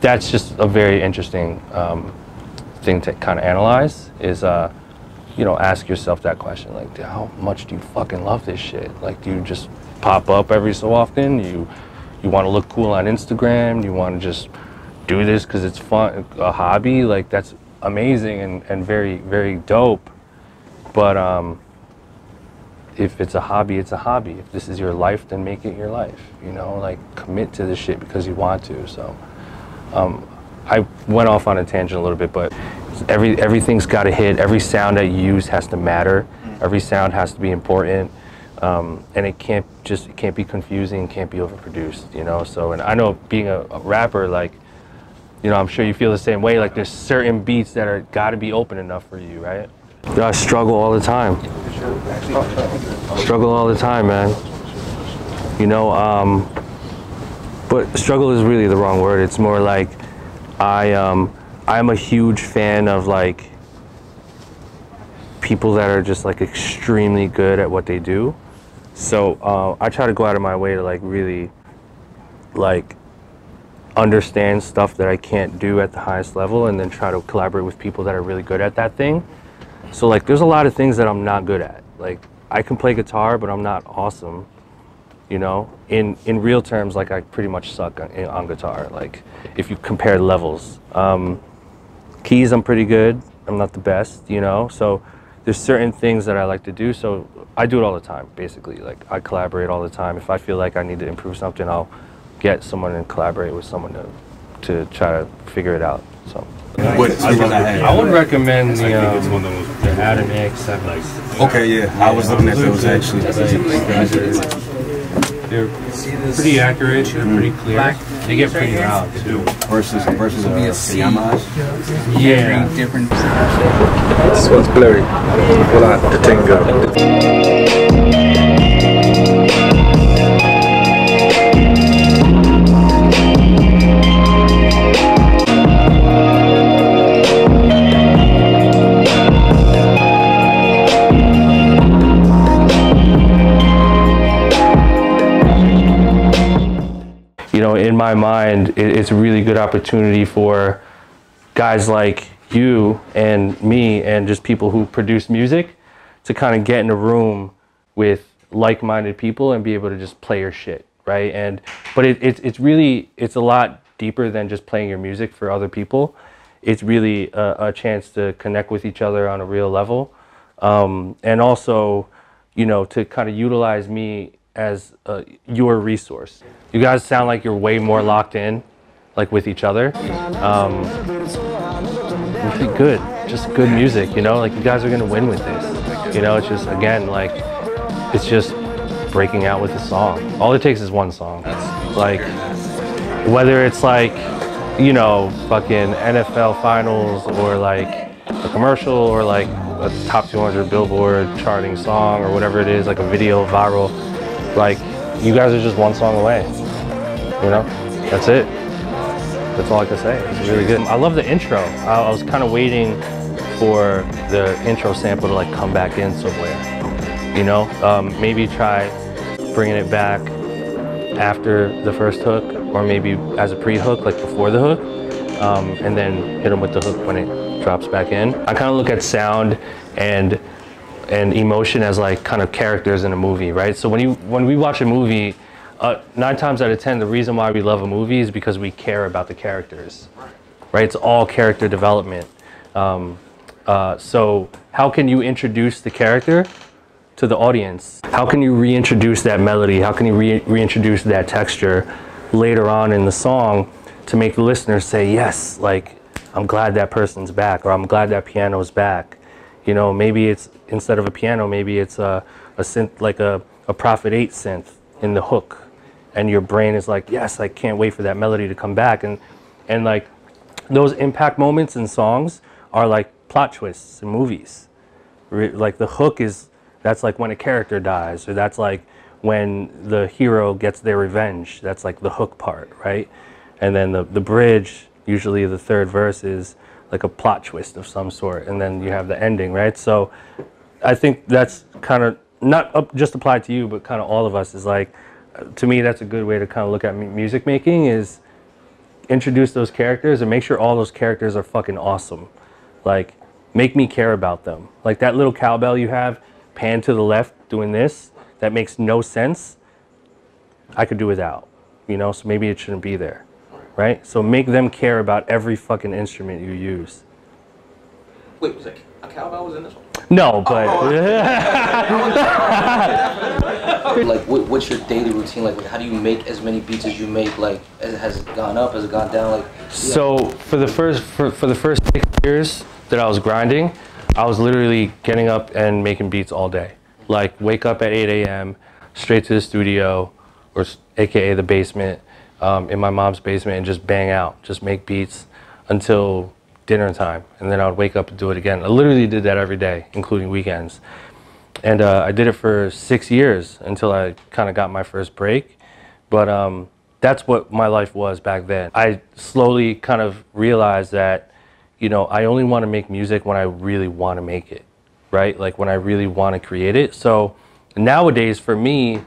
that's just a very interesting thing to kind of analyze is, you know, ask yourself that question, like, how much do you fucking love this shit? Like, do you just pop up every so often? You want to look cool on Instagram? You want to just do this because it's fun, a hobby? Like, that's amazing and very, very dope. But if it's a hobby, it's a hobby. If this is your life, then make it your life. You know, like, commit to this shit because you want to. So I went off on a tangent a little bit, but everything's got to hit. Every sound that you use has to matter. Every sound has to be important, and it can't be confusing, can't be overproduced. You know. So, and I know being a rapper, like, you know, I'm sure you feel the same way. Like, there's certain beats that are got to be open enough for you, right? I struggle all the time. Struggle all the time, man. You know, but struggle is really the wrong word. It's more like I'm a huge fan of, like, people that are just, like, extremely good at what they do. So I try to go out of my way to, like, really, like, understand stuff that I can't do at the highest level, and then try to collaborate with people that are really good at that thing. So, like, there's a lot of things that I'm not good at. Like, I can play guitar, but I'm not awesome. You know, in real terms, like, I pretty much suck on guitar. Like, if you compare levels, keys, I'm pretty good. I'm not the best, you know. So there's certain things that I like to do. So I do it all the time, basically. Like, I collaborate all the time. If I feel like I need to improve something, I'll get someone and collaborate with someone to try to figure it out. So. I would recommend the Adam X7. Okay, yeah, I was looking at those actually. They're pretty accurate. They're pretty clear. They get pretty loud too. Versus the Yamaha. Yeah. Different. This one's blurry. Hold on, the Tingo. You know, in my mind, it's a really good opportunity for guys like you and me and just people who produce music to kind of get in a room with like-minded people and be able to just play your shit, right? But it's really, it's a lot deeper than just playing your music for other people. It's really a chance to connect with each other on a real level, and also, you know, to kind of utilize me as your resource. You guys sound like you're way more locked in, like, with each other. Really good, just good music, you know? Like, you guys are gonna win with this. You know, it's just, again, like, it's just breaking out with a song. All it takes is one song. Like, whether it's like, you know, fucking NFL finals, or like a commercial, or like a top 200 Billboard charting song, or whatever it is, like a video viral, like, you guys are just one song away, you know? That's it. That's all I can say. It's really good. I love the intro. I was kind of waiting for the intro sample to, like, come back in somewhere, you know? Maybe try bringing it back after the first hook, or maybe as a pre-hook, like before the hook, and then hit them with the hook when it drops back in. I kind of look at sound and emotion as, like, kind of characters in a movie, right? So when we watch a movie, 9 times out of 10, the reason why we love a movie is because we care about the characters, right? It's all character development. So how can you introduce the character to the audience? How can you reintroduce that melody? How can you reintroduce that texture later on in the song to make the listener say, yes, like, I'm glad that person's back, or I'm glad that piano's back. You know, maybe it's, instead of a piano, maybe it's a synth, like a Prophet 8 synth in the hook. And your brain is like, yes, I can't wait for that melody to come back. And like, those impact moments in songs are like plot twists in movies. Like, the hook is, that's like when a character dies, or that's like when the hero gets their revenge. That's like the hook part, right? And then the bridge, usually the third verse, is like a plot twist of some sort, and then you have the ending, right? So I think that's kind of not just applied to you, but kind of all of us, is like, to me, that's a good way to kind of look at music making, is introduce those characters and make sure all those characters are fucking awesome. Like, make me care about them. Like that little cowbell you have, pan to the left doing this, that makes no sense. I could do without, you know, so maybe it shouldn't be there, right? So make them care about every fucking instrument you use. Wait, was a cowbell was in this one? No, but... Like, what's your daily routine? Like, how do you make as many beats as you make? Like, has it gone up? Has it gone down? Like, so for the first 6 years that I was grinding, I was literally getting up and making beats all day. Like, wake up at 8 a.m., straight to the studio, or AKA the basement, in my mom's basement, and just bang out, just make beats until dinner time, and then I would wake up and do it again. I literally did that every day, including weekends. And I did it for 6 years until I kind of got my first break. But that's what my life was back then. I slowly kind of realized that, you know, I only want to make music when I really want to make it, right? Like when I really want to create it. So nowadays for me,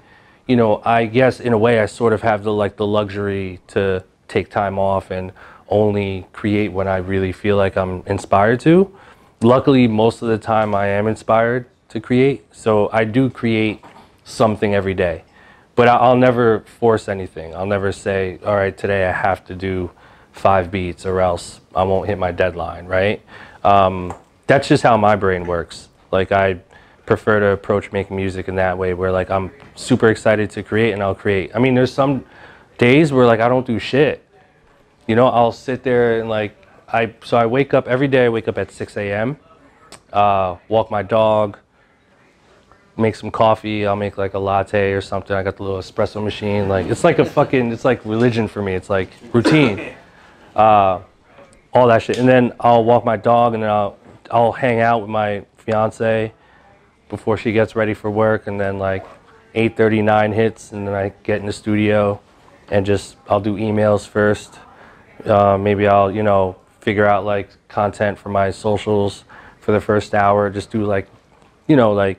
you know, I guess in a way I sort of have the luxury to take time off and only create when I really feel like I'm inspired to. Luckily, most of the time I am inspired to create, so I do create something every day. But I'll never force anything. I'll never say, all right, today I have to do 5 beats or else I won't hit my deadline, right? That's just how my brain works. Like, I prefer to approach making music in that way, where like I'm super excited to create and I'll create. I mean, there's some days where like I don't do shit. You know, I'll sit there and like, so I wake up every day, I wake up at 6 a.m., walk my dog, make some coffee. I'll make like a latte or something. I got the little espresso machine. Like, it's like a fucking, it's like religion for me. It's like routine, all that shit. And then I'll walk my dog, and then I'll hang out with my fiance before she gets ready for work. And then like 8:39 hits, and then I get in the studio and just, I'll do emails first. Maybe I'll, you know, figure out like content for my socials for the first hour, just do like, you know, like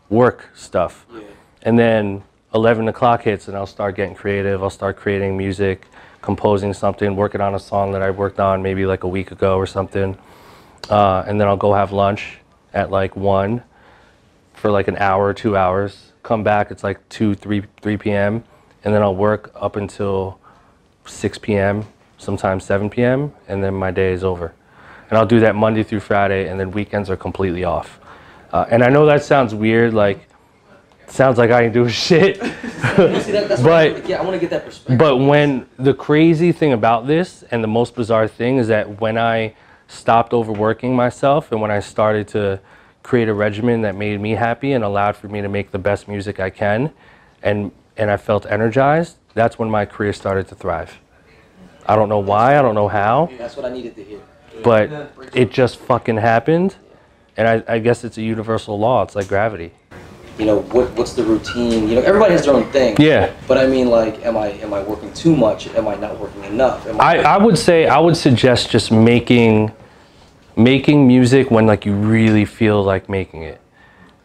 work stuff. Yeah. And then 11 o'clock hits and I'll start getting creative. I'll start creating music, composing something, working on a song that I worked on maybe like a week ago or something. And then I'll go have lunch at like 1 for like an hour or 2 hours. Come back, it's like 3 p.m. And then I'll work up until 6 p.m. sometimes 7 p.m. and then my day is over. And I'll do that Monday through Friday, and then weekends are completely off. And I know that sounds weird, like, sounds like I ain't doing shit. But yeah, I want to get that perspective. But when the crazy thing about this, and the most bizarre thing, is that when I stopped overworking myself and when I started to create a regimen that made me happy and allowed for me to make the best music I can, and I felt energized, that's when my career started to thrive. I don't know why, I don't know how. That's what I needed to hear. But it just fucking happened. And I guess it's a universal law. It's like gravity. You know, what's the routine? You know, everybody has their own thing. Yeah. But I mean, like, am I working too much? Am I not working enough? I would say, I would suggest just making music when like you really feel like making it.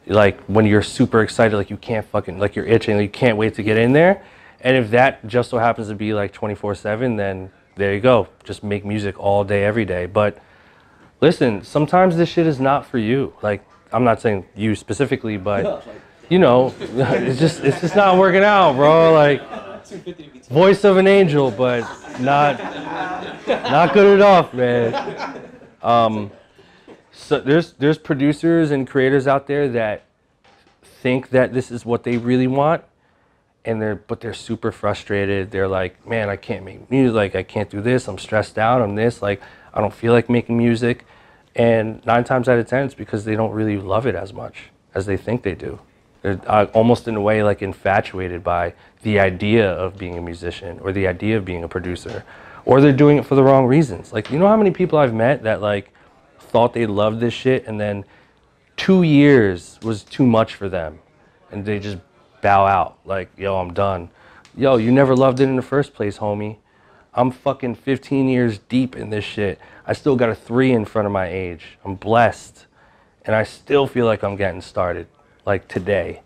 Like when you're super excited, like you can't fucking, like you're itching, like you can't wait to get in there. And if that just so happens to be like 24/7, then there you go. Just make music all day, every day. But listen, sometimes this shit is not for you. Like, I'm not saying you specifically, but you know, it's just not working out, bro. Like, voice of an angel, but not good enough, man. So there's producers and creators out there that think that this is what they really want. But they're super frustrated. They're like, man, I can't make music. Like, I can't do this. I'm stressed out. I'm this. Like, I don't feel like making music. And 9 times out of 10, it's because they don't really love it as much as they think they do. They're almost in a way like infatuated by the idea of being a musician or the idea of being a producer, or they're doing it for the wrong reasons. Like, you know how many people I've met that like thought they loved this shit, and then 2 years was too much for them, and they just bow out, like, yo, I'm done. Yo, you never loved it in the first place, homie. I'm fucking 15 years deep in this shit. I still got a 3 in front of my age. I'm blessed. And I still feel like I'm getting started, like today,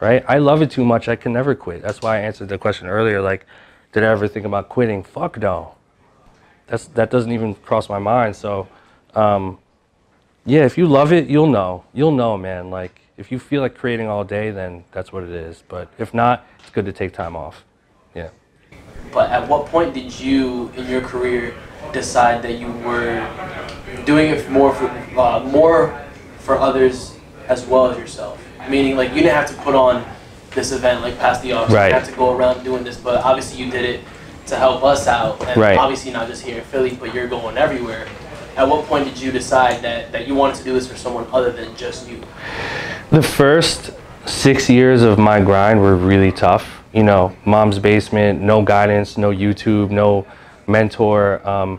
right? I love it too much, I can never quit. That's why I answered the question earlier, like, did I ever think about quitting? Fuck no. that doesn't even cross my mind. So, yeah, if you love it, you'll know, man. Like, if you feel like creating all day, then that's what it is. But if not, it's good to take time off. Yeah. But at what point did you, in your career, decide that you were doing it more for others as well as yourself? Meaning, like, you didn't have to put on this event, like, past the office. Right. You didn't have to go around doing this, but obviously you did it to help us out. And right. Obviously not just here in Philly, but you're going everywhere. At what point did you decide that you wanted to do this for someone other than just you? The first 6 years of my grind were really tough. You know, mom's basement, no guidance, no YouTube, no mentor,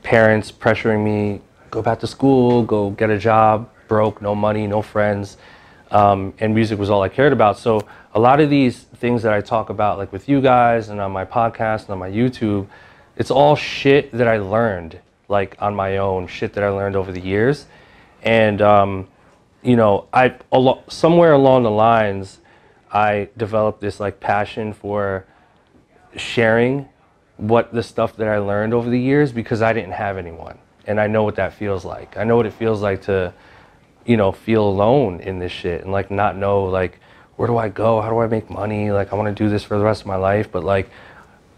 parents pressuring me, go back to school, go get a job, broke, no money, no friends, and music was all I cared about. So a lot of these things that I talk about, like with you guys and on my podcast and on my YouTube, it's all shit that I learned, like on my own, shit that I learned over the years. And, you know, somewhere along the lines, I developed this like passion for sharing what the stuff that I learned over the years, because I didn't have anyone. And I know what that feels like. I know what it feels like to, you know, feel alone in this shit and like not know, like, where do I go? How do I make money? Like, I want to do this for the rest of my life, but like,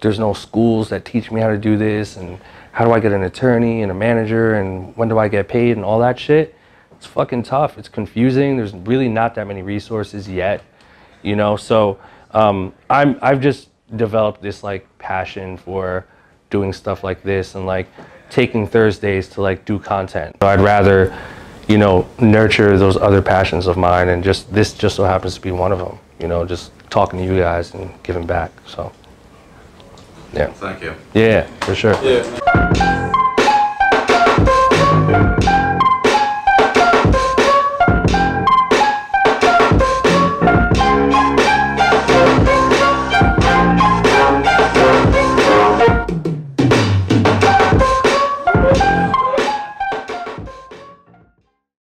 there's no schools that teach me how to do this. And how do I get an attorney and a manager? And when do I get paid and all that shit? It's fucking tough. It's confusing. There's really not that many resources yet, you know? So I've just developed this like passion for doing stuff like this and like taking Thursdays to like do content. So I'd rather, you know, nurture those other passions of mine, and this just so happens to be one of them, you know, just talking to you guys and giving back. So yeah. Thank you. Yeah, for sure. Yeah.